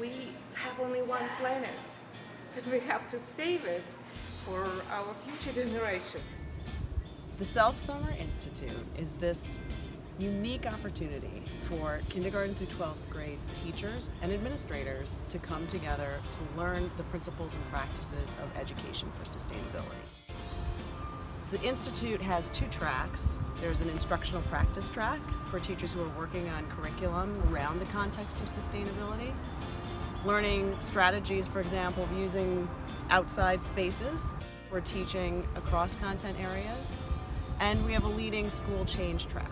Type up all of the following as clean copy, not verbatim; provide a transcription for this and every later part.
we have only one planet, and we have to save it for our future generations. The CELF Summer Institute is this unique opportunity for kindergarten through 12th grade teachers and administrators to come together to learn the principles and practices of education for sustainability. The Institute has two tracks. There's an instructional practice track for teachers who are working on curriculum around the context of sustainability, learning strategies, for example, of using outside spaces for teaching across content areas. And we have a leading school change track,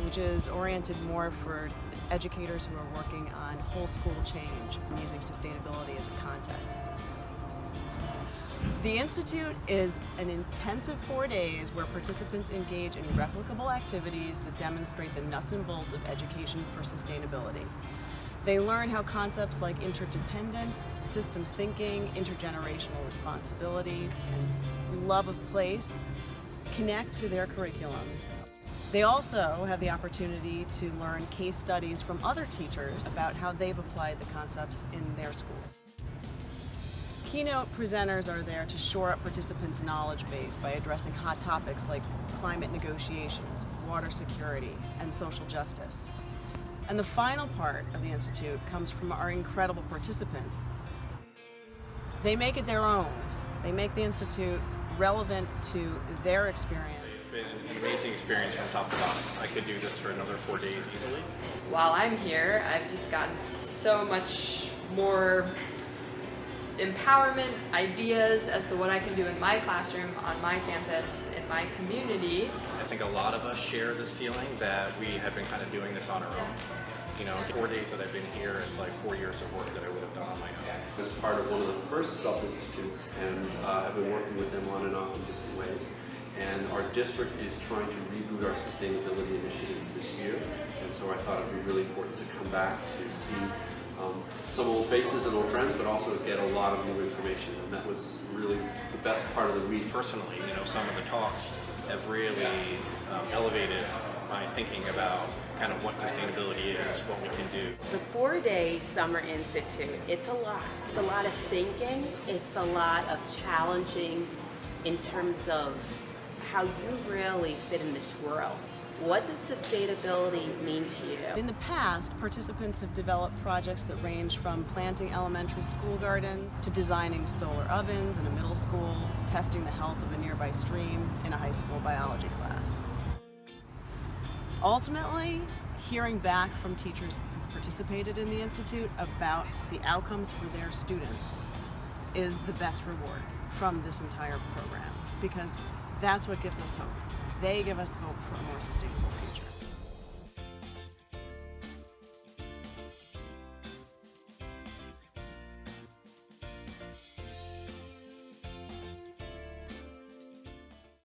which is oriented more for educators who are working on whole school change and using sustainability as a context. The Institute is an intensive 4 days where participants engage in replicable activities that demonstrate the nuts and bolts of education for sustainability. They learn how concepts like interdependence, systems thinking, intergenerational responsibility, and love of place connect to their curriculum. They also have the opportunity to learn case studies from other teachers about how they've applied the concepts in their school. Keynote presenters are there to shore up participants' knowledge base by addressing hot topics like climate negotiations, water security, and social justice. And the final part of the Institute comes from our incredible participants. They make it their own. They make the Institute relevant to their experience. It's been an amazing experience from top to bottom. I could do this for another 4 days easily. While I'm here, I've just gotten so much more empowerment, ideas as to what I can do in my classroom, on my campus, in my community. I think a lot of us share this feeling that we have been kind of doing this on our own. You know, 4 days that I've been here, it's like 4 years of work that I would have done on my own. As part of one of the first CELF Institutes, and I've been working with them on and off in different ways. And our district is trying to reboot our sustainability initiatives this year, and so I thought it would be really important to come back to see some old faces and old friends, but also get a lot of new information, and that was really the best part of the week. Personally, you know, some of the talks have really elevated my thinking about kind of what sustainability is, what we can do. The 4-day Summer Institute, it's a lot. It's a lot of thinking. It's a lot of challenging in terms of how you really fit in this world. What does sustainability mean to you? In the past, participants have developed projects that range from planting elementary school gardens to designing solar ovens in a middle school, testing the health of a nearby stream in a high school biology class. Ultimately, hearing back from teachers who've participated in the Institute about the outcomes for their students is the best reward from this entire program, because that's what gives us hope. They give us hope for a more sustainable future.